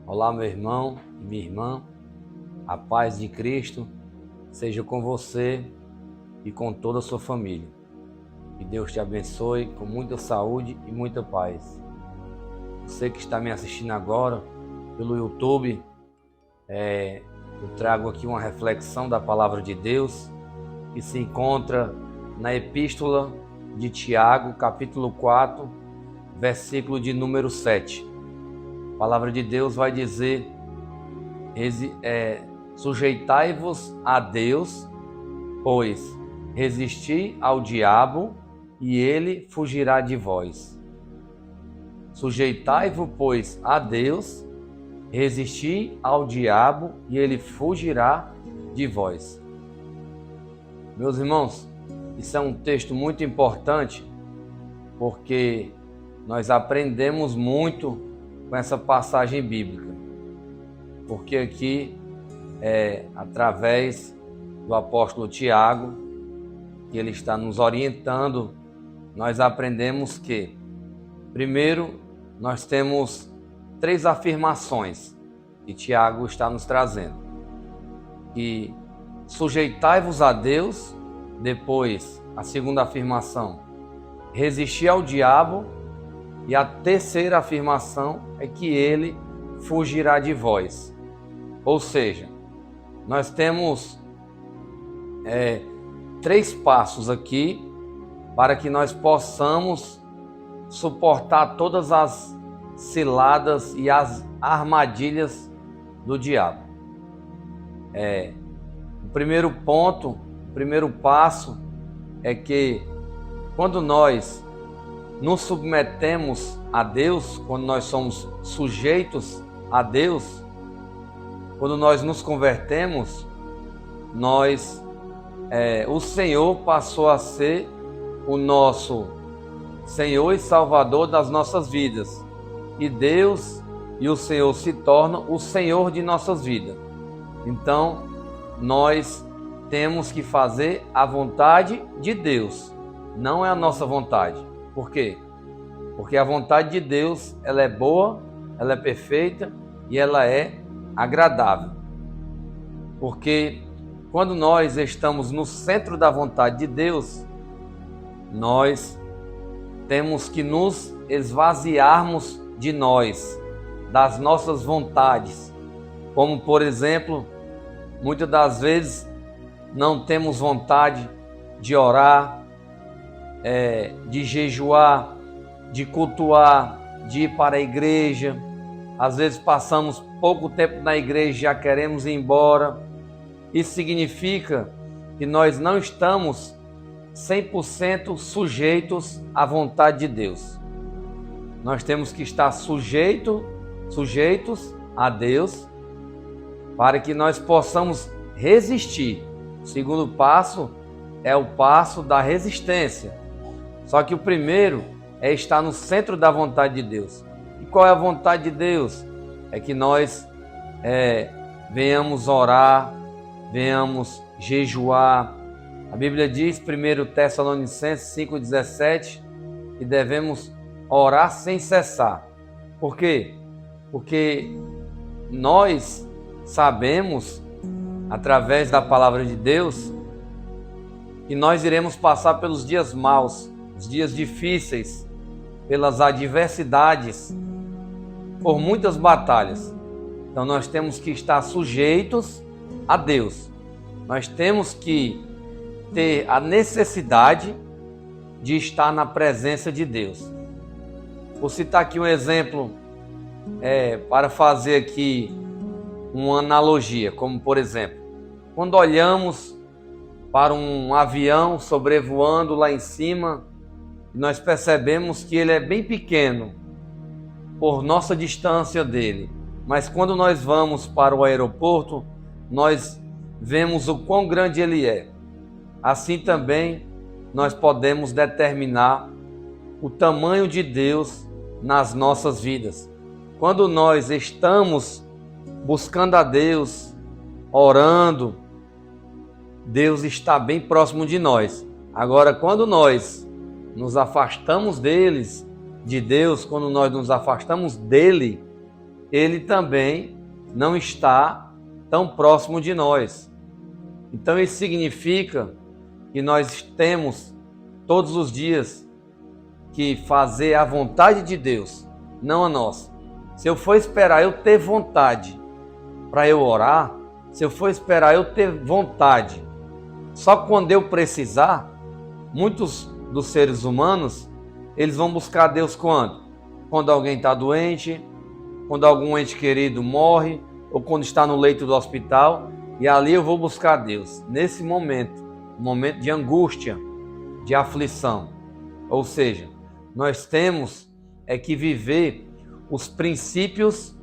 Olá, meu irmão e minha irmã, a paz de Cristo seja com você e com toda a sua família. Que Deus te abençoe com muita saúde e muita paz. Você que está me assistindo agora pelo YouTube, eu trago aqui uma reflexão da Palavra de Deus que se encontra na Epístola de Tiago, capítulo 4, versículo de número 7. A Palavra de Deus vai dizer: sujeitai-vos a Deus, pois resisti ao diabo e ele fugirá de vós. Sujeitai-vos, pois, a Deus, resisti ao diabo e ele fugirá de vós. Meus irmãos, isso é um texto muito importante porque nós aprendemos muito com essa passagem bíblica. Porque aqui, através do apóstolo Tiago, que ele está nos orientando, nós aprendemos que, primeiro, nós temos 3 afirmações que Tiago está nos trazendo. Que sujeitai-vos a Deus, depois, a segunda afirmação, resisti ao diabo, e a terceira afirmação é que ele fugirá de vós. Ou seja, nós temos 3 passos aqui para que nós possamos suportar todas as ciladas e as armadilhas do diabo. O primeiro ponto, o primeiro passo é que quando nós nos submetemos a Deus, quando nós somos sujeitos a Deus, quando nós nos convertemos, o Senhor passou a ser o nosso Senhor e Salvador das nossas vidas. E Deus e o Senhor se tornam o Senhor de nossas vidas. Então, nós temos que fazer a vontade de Deus, não é a nossa vontade. Por quê? Porque a vontade de Deus, ela é boa, ela é perfeita e ela é agradável. Porque quando nós estamos no centro da vontade de Deus, nós temos que nos esvaziarmos de nós, das nossas vontades. Como, por exemplo, muitas das vezes não temos vontade de orar, de jejuar, de cultuar, de ir para a igreja. Às vezes passamos pouco tempo na igreja e já queremos ir embora. Isso significa que nós não estamos 100% sujeitos à vontade de Deus. Nós temos que estar sujeitos a Deus para que nós possamos resistir. O segundo passo é o passo da resistência. Só que o primeiro é estar no centro da vontade de Deus. E qual é a vontade de Deus? É que nós venhamos orar, venhamos jejuar. A Bíblia diz, 1 Tessalonicenses 5,17, que devemos orar sem cessar. Por quê? Porque nós sabemos, através da palavra de Deus, que nós iremos passar pelos dias maus, os dias difíceis, pelas adversidades, por muitas batalhas. Então nós temos que estar sujeitos a Deus. Nós temos que ter a necessidade de estar na presença de Deus. Vou citar aqui um exemplo para fazer aqui uma analogia, como por exemplo, quando olhamos para um avião sobrevoando lá em cima, nós percebemos que ele é bem pequeno por nossa distância dele. Mas quando nós vamos para o aeroporto, nós vemos o quão grande ele é. Assim também nós podemos determinar o tamanho de Deus nas nossas vidas. Quando nós estamos buscando a Deus, orando, Deus está bem próximo de nós. Agora, quando nós nos afastamos de Deus, quando nós nos afastamos dele, ele também não está tão próximo de nós. Então isso significa que nós temos todos os dias que fazer a vontade de Deus, não a nossa. Se eu for esperar eu ter vontade para eu orar, se eu for esperar eu ter vontade só quando eu precisar, muitos dos seres humanos, eles vão buscar Deus quando? Quando alguém está doente, quando algum ente querido morre, ou quando está no leito do hospital, e ali eu vou buscar Deus. Nesse momento, momento de angústia, de aflição. Ou seja, nós temos que viver os princípios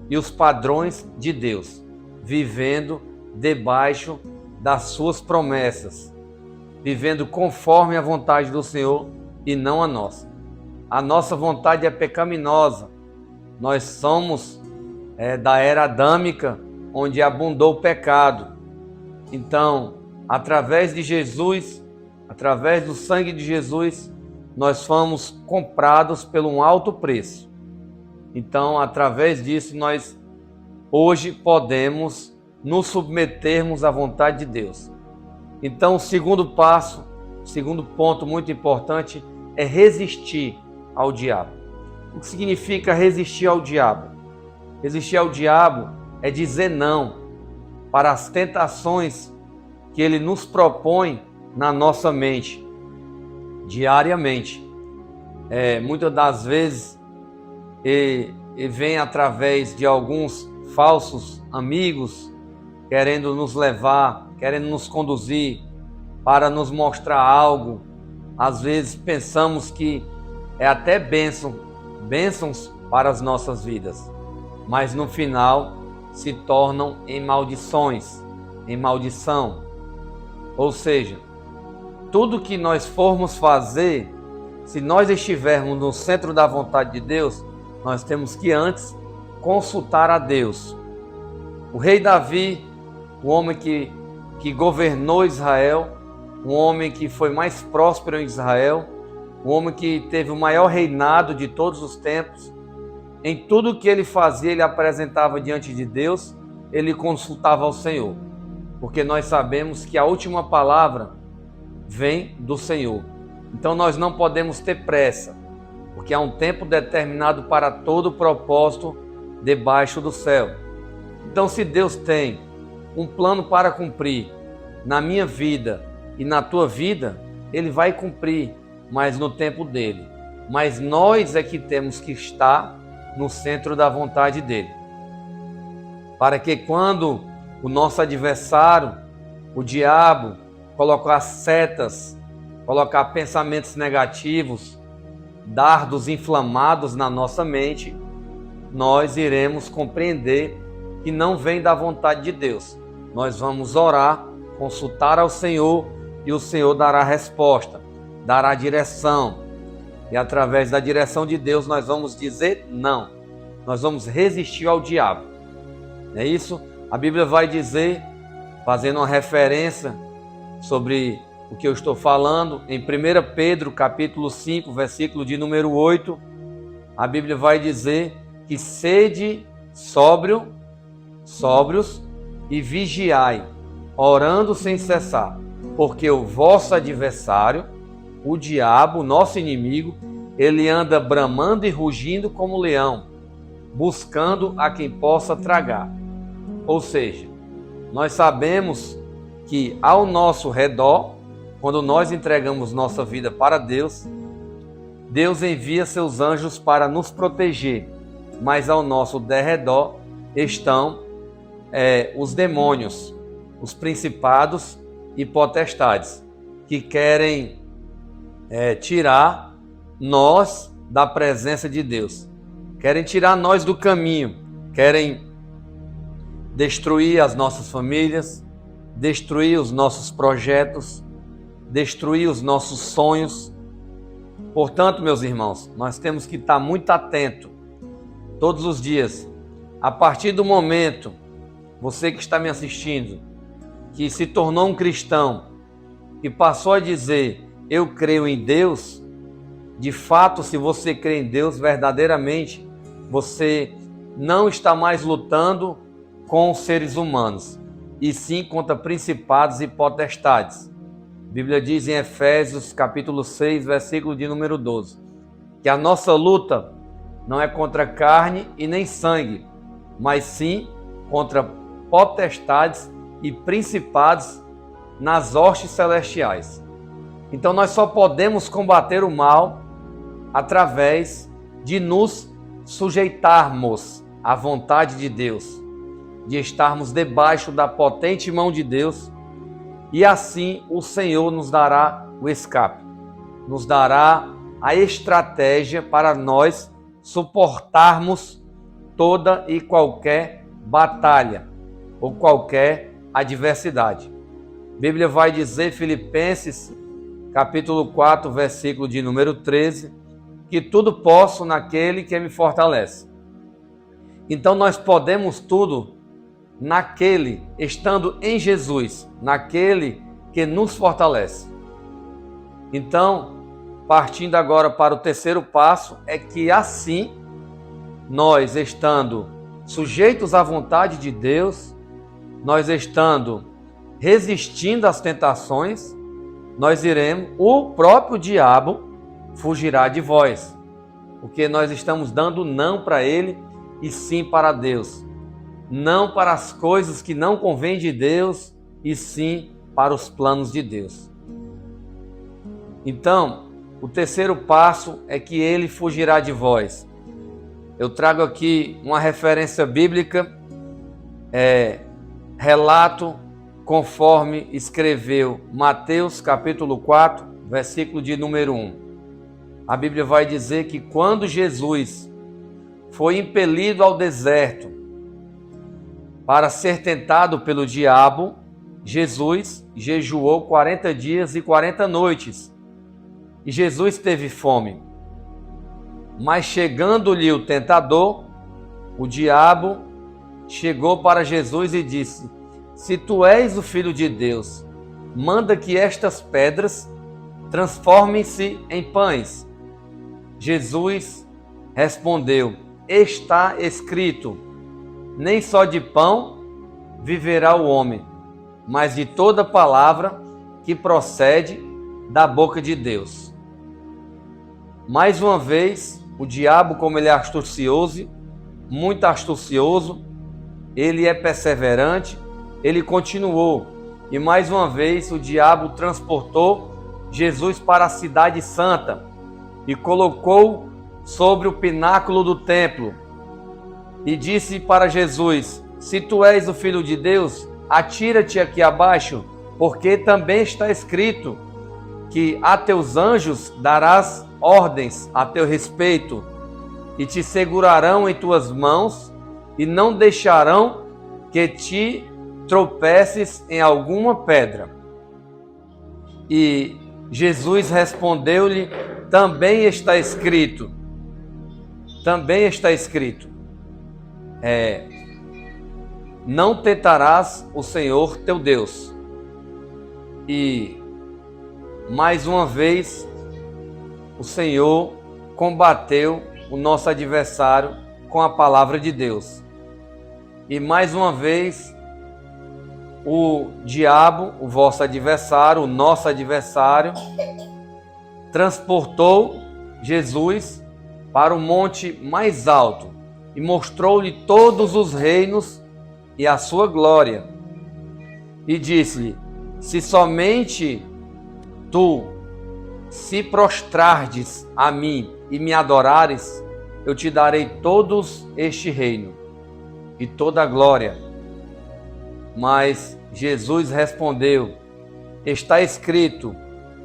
e os padrões de Deus, vivendo debaixo das suas promessas, vivendo conforme a vontade do Senhor e não a nossa. A nossa vontade é pecaminosa. Nós somos da era adâmica, onde abundou o pecado. Então, através de Jesus, através do sangue de Jesus, nós fomos comprados por um alto preço. Então, através disso, nós hoje podemos nos submetermos à vontade de Deus. Então, o segundo passo, o segundo ponto muito importante é resistir ao diabo. O que significa resistir ao diabo? Resistir ao diabo é dizer não para as tentações que ele nos propõe na nossa mente, diariamente. Muitas das vezes ele vem através de alguns falsos amigos querendo nos levar, querendo nos conduzir para nos mostrar algo. Às vezes pensamos que é até bênçãos para as nossas vidas, mas no final se tornam em maldições, em maldição. Ou seja, tudo que nós formos fazer, se nós estivermos no centro da vontade de Deus, nós temos que antes consultar a Deus. O rei Davi, o homem que governou Israel, um homem que foi mais próspero em Israel, um homem que teve o maior reinado de todos os tempos, em tudo que ele fazia, ele apresentava diante de Deus, ele consultava ao Senhor, porque nós sabemos que a última palavra vem do Senhor. Então nós não podemos ter pressa, porque há um tempo determinado para todo propósito debaixo do céu. Então, se Deus tem um plano para cumprir na minha vida e na tua vida, Ele vai cumprir, mas no tempo dele. Mas nós é que temos que estar no centro da vontade dele, para que quando o nosso adversário, o diabo, colocar setas, colocar pensamentos negativos, dardos inflamados na nossa mente, nós iremos compreender que não vem da vontade de Deus. Nós vamos orar, consultar ao Senhor e o Senhor dará resposta, dará direção. E através da direção de Deus nós vamos dizer não. Nós vamos resistir ao diabo. É isso? A Bíblia vai dizer, fazendo uma referência sobre o que eu estou falando, em 1 Pedro capítulo 5, versículo de número 8, a Bíblia vai dizer que sede sóbrios e vigiai, orando sem cessar, porque o vosso adversário, o diabo, nosso inimigo, ele anda bramando e rugindo como leão, buscando a quem possa tragar. Ou seja, nós sabemos que ao nosso redor, quando nós entregamos nossa vida para Deus, Deus envia seus anjos para nos proteger, mas ao nosso derredor estão os demônios, os principados e potestades, que querem tirar nós da presença de Deus, querem tirar nós do caminho, querem destruir as nossas famílias, destruir os nossos projetos, destruir os nossos sonhos. Portanto, meus irmãos, nós temos que estar muito atentos todos os dias. A partir do momento, você que está me assistindo, que se tornou um cristão e passou a dizer, eu creio em Deus, de fato, se você crê em Deus verdadeiramente, você não está mais lutando com os seres humanos, e sim contra principados e potestades. A Bíblia diz em Efésios capítulo 6, versículo de número 12, que a nossa luta não é contra carne e nem sangue, mas sim contra potestades e principados nas hostes celestiais. Então nós só podemos combater o mal através de nos sujeitarmos à vontade de Deus, de estarmos debaixo da potente mão de Deus, e assim o Senhor nos dará o escape, nos dará a estratégia para nós suportarmos toda e qualquer batalha ou qualquer adversidade. A Bíblia vai dizer, Filipenses capítulo 4, versículo de número 13, que tudo posso naquele que me fortalece. Então nós podemos tudo naquele, estando em Jesus, naquele que nos fortalece. Então, partindo agora para o terceiro passo, é que assim, nós estando sujeitos à vontade de Deus, nós estando resistindo às tentações, nós iremos, o próprio diabo fugirá de vós, porque nós estamos dando não para ele e sim para Deus, não para as coisas que não convêm de Deus e sim para os planos de Deus. Então, o terceiro passo é que ele fugirá de vós. Eu trago aqui uma referência bíblica, relato conforme escreveu Mateus capítulo 4, versículo de número 1. A Bíblia vai dizer que quando Jesus foi impelido ao deserto para ser tentado pelo diabo, Jesus jejuou 40 dias e 40 noites. E Jesus teve fome. Mas chegando-lhe o tentador, o diabo chegou para Jesus e disse: se tu és o Filho de Deus, manda que estas pedras transformem-se em pães. Jesus respondeu: está escrito, nem só de pão viverá o homem, mas de toda palavra que procede da boca de Deus. Mais uma vez, o diabo, como ele é astucioso, muito astucioso, ele é perseverante, ele continuou. E mais uma vez o diabo transportou Jesus para a cidade santa e colocou sobre o pináculo do templo. E disse para Jesus: se tu és o Filho de Deus, atira-te aqui abaixo, porque também está escrito que a teus anjos darás ordens a teu respeito, e te segurarão em tuas mãos, e não deixarão que te tropeces em alguma pedra. E Jesus respondeu-lhe: também está escrito. Também está escrito. Não tentarás o Senhor teu Deus. E mais uma vez o Senhor combateu o nosso adversário com a palavra de Deus. E mais uma vez o diabo, o vosso adversário, o nosso adversário, transportou Jesus para o monte mais alto e mostrou-lhe todos os reinos e a sua glória. E disse-lhe: se somente tu se prostrardes a mim e me adorares, eu te darei todos este reino e toda a glória. Mas Jesus respondeu: está escrito,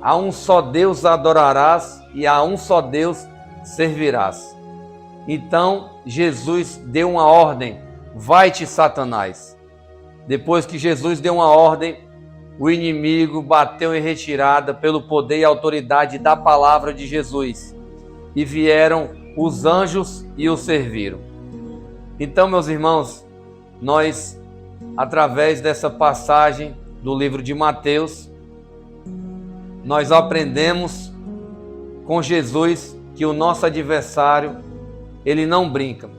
a um só Deus adorarás e a um só Deus servirás. Então Jesus deu uma ordem: vai-te, Satanás. Depois que Jesus deu uma ordem, o inimigo bateu em retirada pelo poder e autoridade da palavra de Jesus. E vieram os anjos e o serviram. Então, meus irmãos, nós, através dessa passagem do livro de Mateus, nós aprendemos com Jesus que o nosso adversário, ele não brinca.